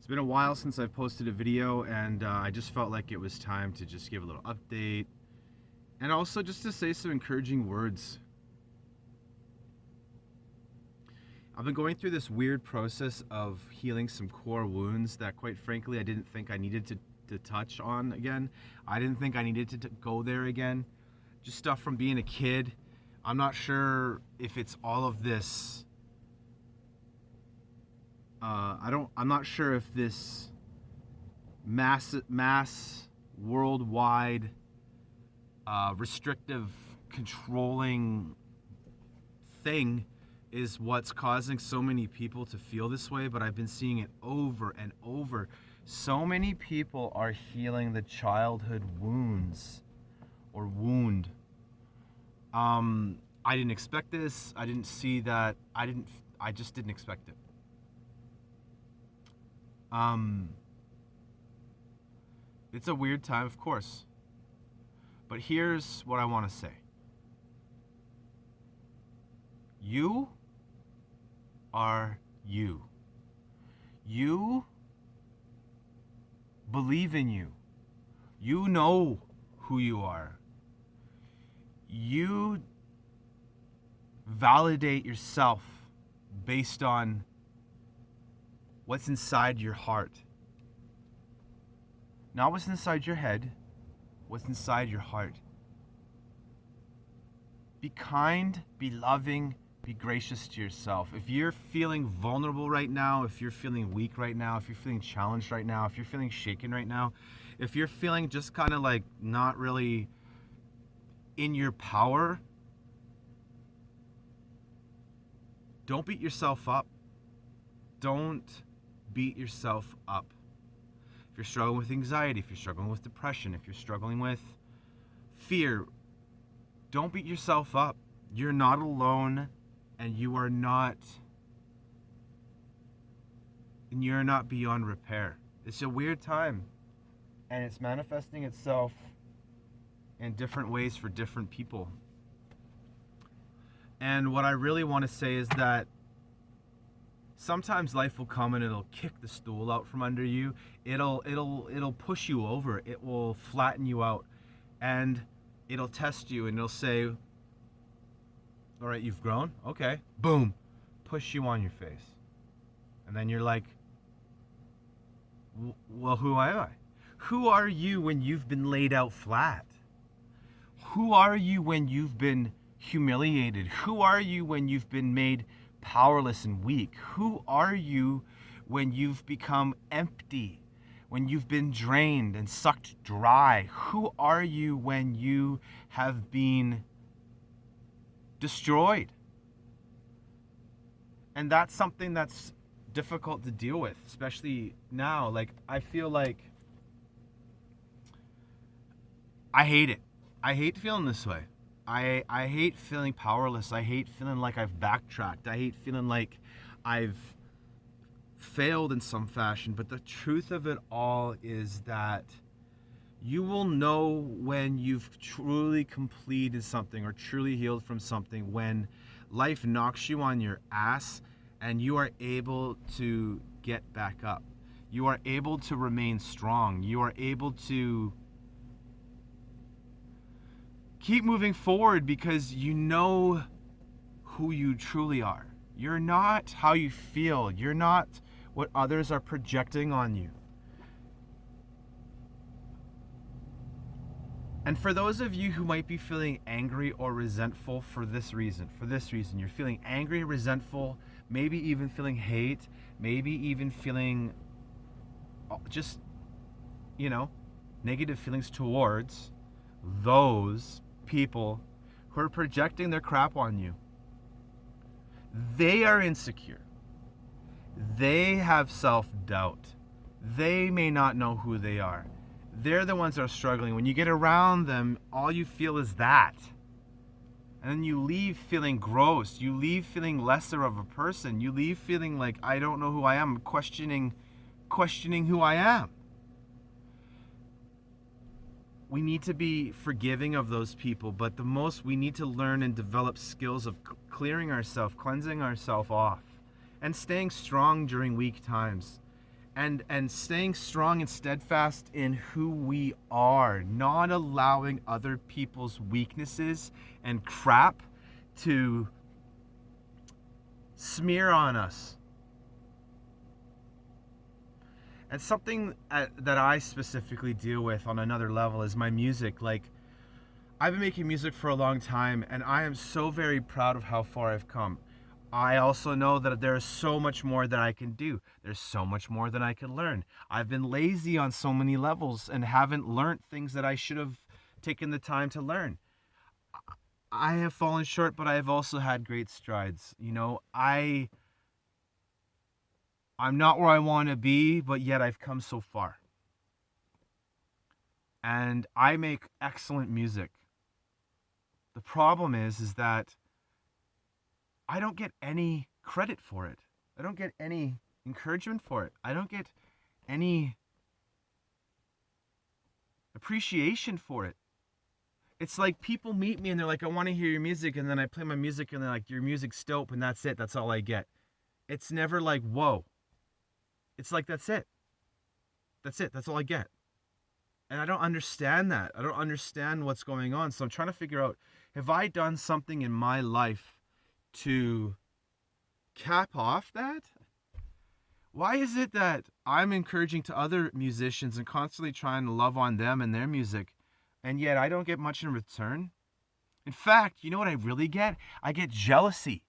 been a while since I've posted a video, and I just felt like it was time to just give a little update and also just to say some encouraging words. I've been going through this weird process of healing some core wounds that, quite frankly, I didn't think I needed to touch on again. I didn't think I needed to go there again. Just stuff from being a kid. I'm not sure if it's all of this. I'm not sure if this mass worldwide restrictive controlling thing is what's causing so many people to feel this way, but I've been seeing it over and over. So many people are healing the childhood wounds or wound. I didn't expect this. I didn't see that. I just didn't expect it. It's a weird time, of course. But here's what I want to say. You are you. You believe in you. You know who you are. You validate yourself based on what's inside your heart. Not what's inside your head, what's inside your heart. Be kind, be loving, be gracious to yourself. If you're feeling vulnerable right now, if you're feeling weak right now, if you're feeling challenged right now, if you're feeling shaken right now, if you're feeling just kind of like not really in your power, don't beat yourself up. Don't beat yourself up. If you're struggling with anxiety, if you're struggling with depression, if you're struggling with fear, don't beat yourself up. You're not alone, and you're not beyond repair. It's a weird time, and it's manifesting itself in different ways for different people. And what I really want to say is that sometimes life will come and it'll kick the stool out from under you. It'll push you over. It will flatten you out, and it'll test you, and it'll say, all right, you've grown? Okay. Boom. Push you on your face. And then you're like, well, who am I? Who are you when you've been laid out flat? Who are you when you've been humiliated? Who are you when you've been made powerless and weak? Who are you when you've become empty? When you've been drained and sucked dry? Who are you when you have been destroyed? And that's something that's difficult to deal with, especially now. Like, I feel like I hate it. I hate feeling this way. I hate feeling powerless. I hate feeling like I've backtracked. I hate feeling like I've failed in some fashion. But the truth of it all is that you will know when you've truly completed something or truly healed from something when life knocks you on your ass and you are able to get back up. You are able to remain strong. You are able to keep moving forward because you know who you truly are. You're not how you feel. You're not what others are projecting on you. And for those of you who might be feeling angry or resentful for this reason, you're feeling angry, resentful, maybe even feeling hate, maybe even feeling just, negative feelings towards those people who are projecting their crap on you. They are insecure. They have self-doubt. They may not know who they are. They're the ones that are struggling. When you get around them, all you feel is that. And then you leave feeling gross. You leave feeling lesser of a person. You leave feeling like, I don't know who I am, questioning who I am. We need to be forgiving of those people, but the most, we need to learn and develop skills of clearing ourselves, cleansing ourselves off, and staying strong during weak times. and staying strong and steadfast in who we are, not allowing other people's weaknesses and crap to smear on us. And something that I specifically deal with on another level is my music. Like, I've been making music for a long time, and I am so very proud of how far I've come. I also know that there is so much more that I can do. There's so much more that I can learn. I've been lazy on so many levels and haven't learned things that I should have taken the time to learn. I have fallen short, but I have also had great strides. You know, I'm not where I want to be, but yet I've come so far. And I make excellent music. The problem is that I don't get any credit for it. I don't get any encouragement for it. I don't get any appreciation for it. It's like people meet me and they're like, I want to hear your music, and then I play my music and they're like, your music's dope, and that's it. That's all I get. It's never like, whoa. It's like, that's it. That's it. That's all I get. And I don't understand that. I don't understand what's going on. So I'm trying to figure out, have I done something in my life to cap off that? Why is it that I'm encouraging to other musicians and constantly trying to love on them and their music, and yet I don't get much in return? In fact, you know what I really get? I get jealousy.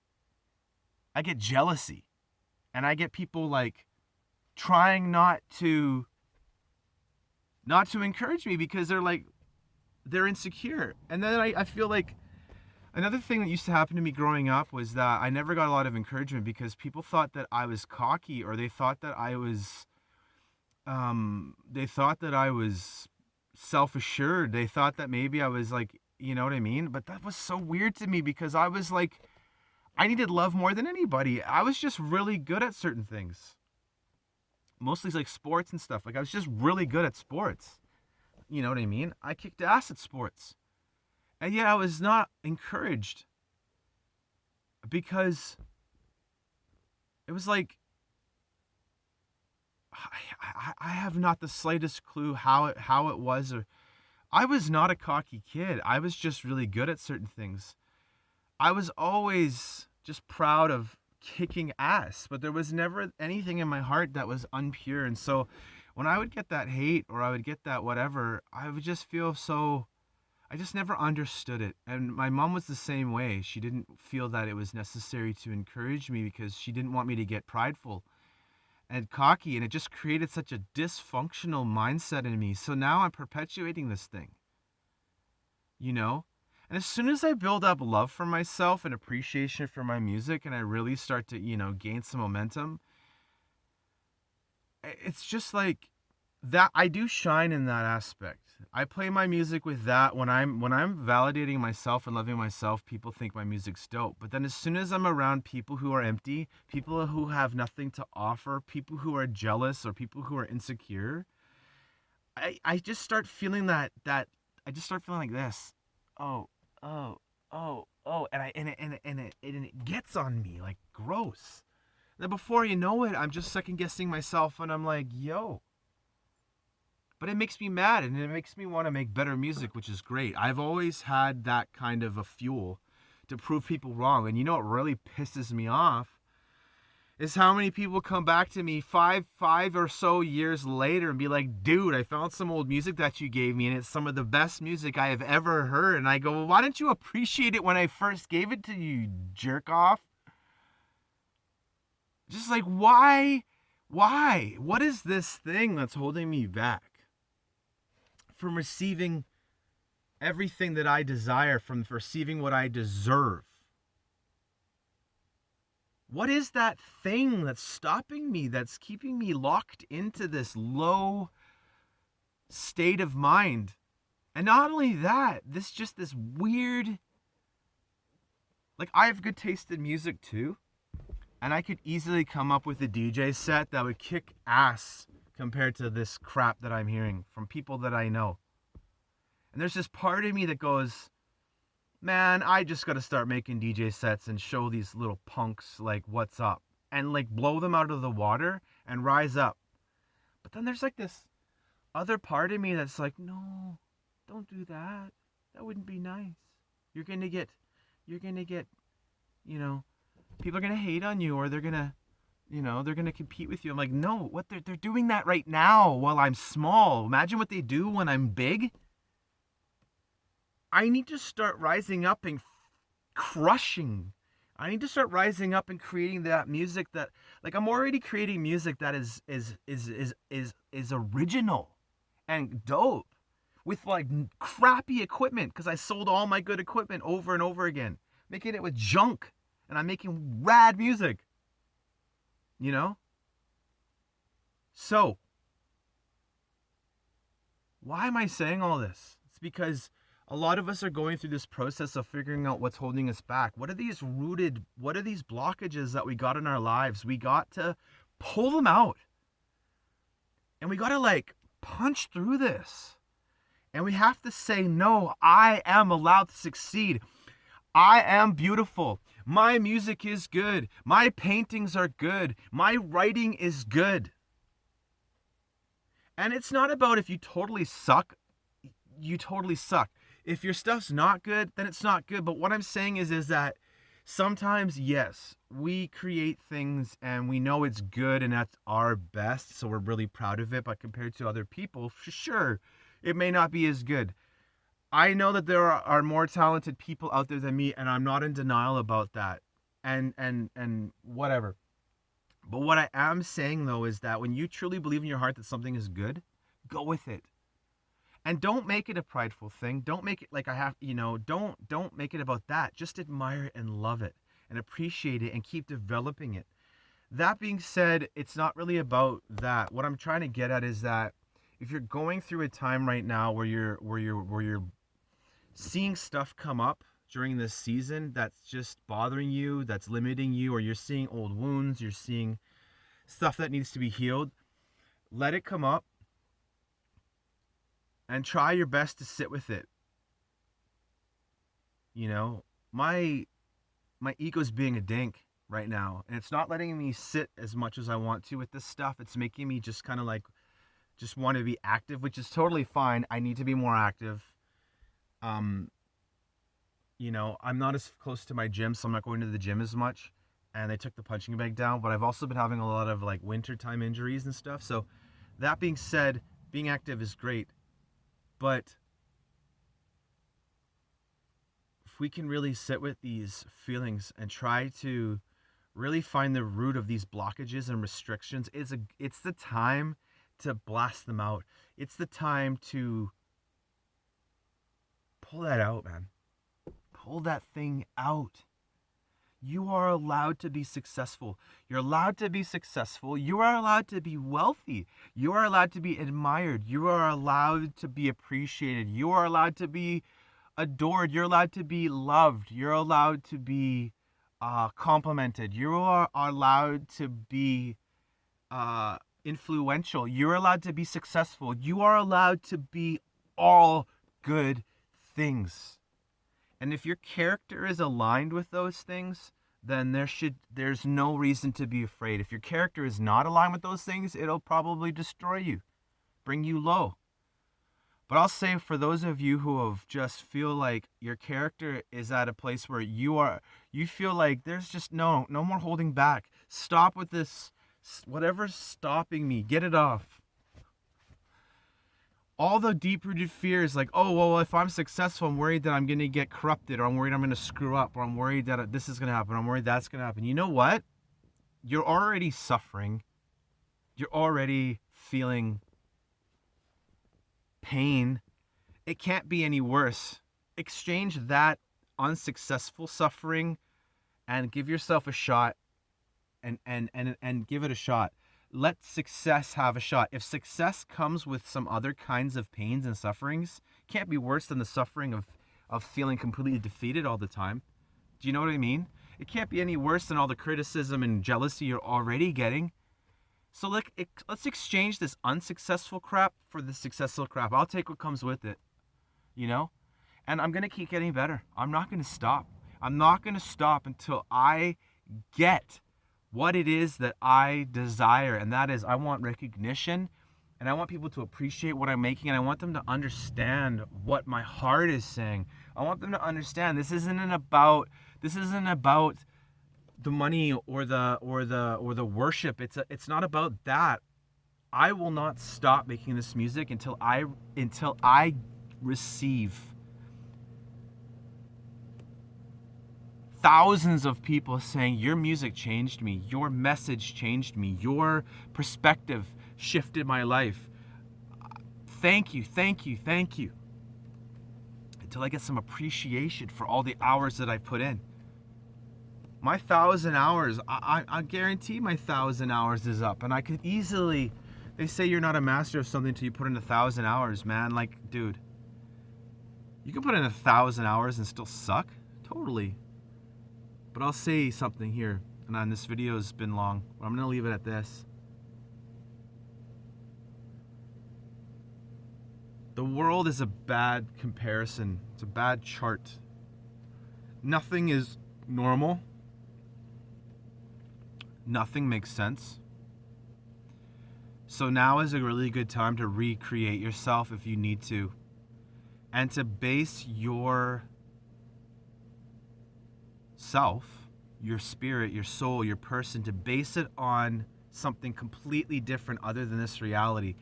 I get jealousy. And I get people like trying not to encourage me because they're insecure. And then I feel like another thing that used to happen to me growing up was that I never got a lot of encouragement because people thought that I was cocky, or they thought that I was self-assured. They thought that maybe I was like, you know what I mean? But that was so weird to me because I was like, I needed love more than anybody. I was just really good at certain things. Mostly like sports and stuff. Like, I was just really good at sports. You know what I mean? I kicked ass at sports. And yet I was not encouraged because it was like, I have not the slightest clue how it was. Or I was not a cocky kid. I was just really good at certain things. I was always just proud of kicking ass, but there was never anything in my heart that was unpure. And so when I would get that hate or I would get that whatever, I would just feel so, I just never understood it. And my mom was the same way. She didn't feel that it was necessary to encourage me because she didn't want me to get prideful and cocky, and it just created such a dysfunctional mindset in me. So now I'm perpetuating this thing, you know? And as soon as I build up love for myself and appreciation for my music, and I really start to, you know, gain some momentum, it's just like that. I do shine in that aspect. I play my music with that. When I'm validating myself and loving myself, people think my music's dope. But then as soon as I'm around people who are empty, people who have nothing to offer, people who are jealous or people who are insecure, I just start feeling that I just start feeling like this. Oh, and it gets on me like gross. And then before you know it, I'm just second guessing myself, and I'm like, yo. But it makes me mad, and it makes me want to make better music, which is great. I've always had that kind of a fuel to prove people wrong. And you know what really pisses me off is how many people come back to me five or so years later and be like, dude, I found some old music that you gave me, and it's some of the best music I have ever heard. And I go, well, why didn't you appreciate it when I first gave it to you, jerk off? Just like, why? What is this thing that's holding me back from receiving everything that I desire, from receiving what I deserve? What is that thing that's stopping me, that's keeping me locked into this low state of mind? And not only that, this weird, like, I have good taste in music too, and I could easily come up with a DJ set that would kick ass compared to this crap that I'm hearing from people that I know. And there's this part of me that goes, man, I just got to start making DJ sets and show these little punks like what's up, and like blow them out of the water and rise up. But then there's like this other part of me that's like, no, don't do that. That wouldn't be nice. You're gonna get, you're gonna get, you know, people are gonna hate on you, or they're gonna, they're gonna compete with you. I'm like, no, what they're doing that right now while I'm small. Imagine what they do when I'm big. I need to start rising up and crushing. I need to start rising up and creating that music that, like, I'm already creating music that is original and dope with like crappy equipment, because I sold all my good equipment over and over again, making it with junk, and I'm making rad music. You know? So, why am I saying all this? It's because a lot of us are going through this process of figuring out what's holding us back. What are these blockages that we got in our lives? We got to pull them out. And we got to like punch through this. And we have to say, no, I am allowed to succeed. I am beautiful. My music is good. My paintings are good. My writing is good. And it's not about if you totally suck, you totally suck. If your stuff's not good, then it's not good. But what I'm saying is that sometimes, yes, we create things and we know it's good and that's our best, so we're really proud of it. But compared to other people, for sure, it may not be as good. I know that there are more talented people out there than me, and I'm not in denial about that. And whatever. But what I am saying, though, is that when you truly believe in your heart that something is good, go with it. And don't make it a prideful thing. Don't make it like I have, don't make it about that. Just admire it and love it and appreciate it and keep developing it. That being said, it's not really about that. What I'm trying to get at is that if you're going through a time right now where you're seeing stuff come up during this season that's just bothering you, that's limiting you, or you're seeing old wounds, you're seeing stuff that needs to be healed, let it come up and try your best to sit with it. My ego's being a dink right now, and it's not letting me sit as much as I want to with this stuff. It's making me just kind of like just want to be active, which is totally fine. I need to be more active. I'm not as close to my gym, so I'm not going to the gym as much, and they took the punching bag down, but I've also been having a lot of like wintertime injuries and stuff. So that being said, being active is great, but if we can really sit with these feelings and try to really find the root of these blockages and restrictions, it's the time to blast them out. It's the time to pull that out, man. Pull that thing out. You are allowed to be successful. You're allowed to be successful. You are allowed to be wealthy. You are allowed to be admired. You are allowed to be appreciated. You are allowed to be adored. You're allowed to be loved. You're allowed to be complimented. You are allowed to be influential. You're allowed to be successful. You are allowed to be all good things. And if your character is aligned with those things, then there's no reason to be afraid. If your character is not aligned with those things, it'll probably destroy you, bring you low. But I'll say, for those of you who have just feel like your character is at a place where you feel like there's just no more holding back. Stop with this, whatever's stopping me, get it off. All the deep-rooted fears, like, oh, well, if I'm successful, I'm worried that I'm going to get corrupted, or I'm worried I'm going to screw up, or I'm worried that this is going to happen, or I'm worried that's going to happen. You know what? You're already suffering. You're already feeling pain. It can't be any worse. Exchange that unsuccessful suffering and give yourself a shot, and give it a shot. Let success have a shot. If success comes with some other kinds of pains and sufferings, it can't be worse than the suffering of feeling completely defeated all the time. Do you know what I mean? It can't be any worse than all the criticism and jealousy you're already getting. So let's exchange this unsuccessful crap for the successful crap. I'll take what comes with it, And I'm going to keep getting better. I'm not going to stop. I'm not going to stop until I get what it is that I desire, and that is I want recognition, And I want people to appreciate what I'm making, and I want them to understand what my heart is saying. I want them to understand this isn't about the money or the worship. It's not about that. I will not stop making this music until I receive thousands of people saying your music changed me, your message changed me, your perspective shifted my life. Thank you, thank you, thank you. Until I get some appreciation for all the hours that I've put in. My 1,000 hours, I guarantee my 1,000 hours is up. And I could easily, they say you're not a master of something until you put in 1,000 hours, man. Like, dude, you can put in 1,000 hours and still suck. Totally. But I'll say something here, and on this video has been long, but I'm going to leave it at this. The world is a bad comparison. It's a bad chart. Nothing is normal. Nothing makes sense. So now is a really good time to recreate yourself if you need to, and to base your self, your spirit, your soul, your person, to base it on something completely different other than this reality.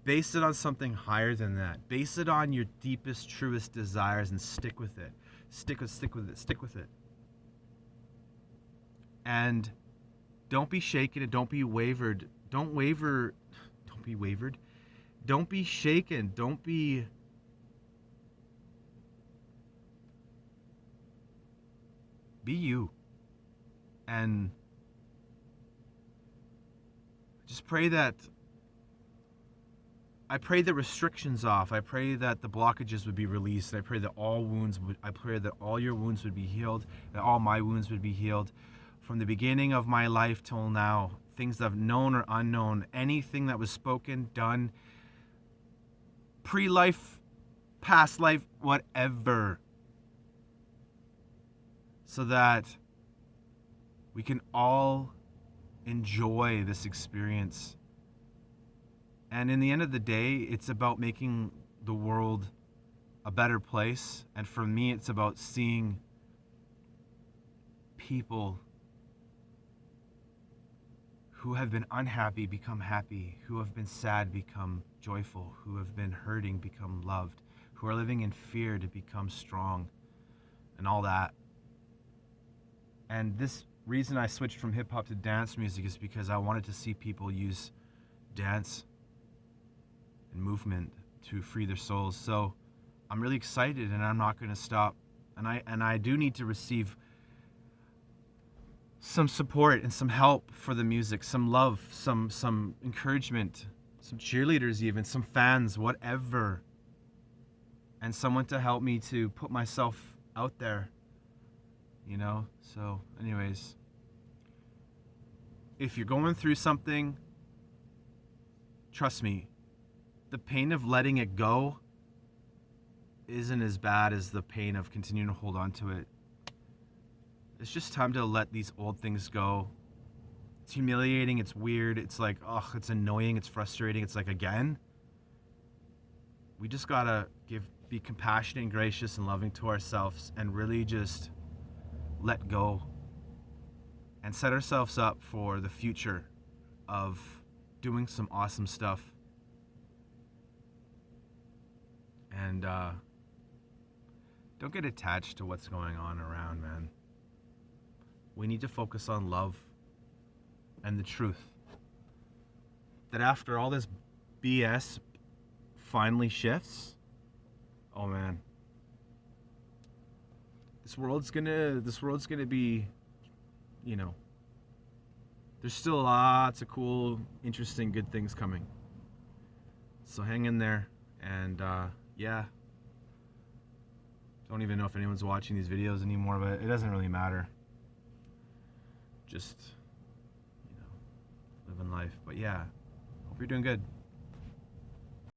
Base it on something higher than that. Base it on your deepest, truest desires and stick with it. Stick with it. And don't be shaken and don't be wavered. Don't be wavered. Don't be shaken. Don't be you. And just pray that the restrictions off. I pray that the blockages would be released. I pray that I pray that all your wounds would be healed, that all my wounds would be healed. From the beginning of my life till now, things that I've known or unknown, anything that was spoken, done, pre-life, past life, whatever, so that we can all enjoy this experience. And in the end of the day, it's about making the world a better place. And for me, it's about seeing people who have been unhappy become happy, who have been sad become joyful, who have been hurting become loved, who are living in fear to become strong, and all that. And this reason I switched from hip hop to dance music is because I wanted to see people use dance and movement to free their souls. So I'm really excited, and I'm not going to stop. And I do need to receive some support and some help for the music, some love, some encouragement, some cheerleaders, even some fans, whatever, and someone to help me to put myself out there, you know. So anyways, if you're going through something, trust me, the pain of letting it go isn't as bad as the pain of continuing to hold on to it. It's just time to let these old things go. It's humiliating, it's weird, it's like, oh, it's annoying, it's frustrating, it's like, again? We just gotta be compassionate and gracious and loving to ourselves and really just let go and set ourselves up for the future of doing some awesome stuff. And don't get attached to what's going on around, man. We need to focus on love and the truth. That after all this BS finally shifts, oh man, this world's gonna be, you know, there's still lots of cool, interesting, good things coming. So hang in there, and yeah. Don't even know if anyone's watching these videos anymore, but it doesn't really matter. Just, you know, living life. But yeah, hope you're doing good.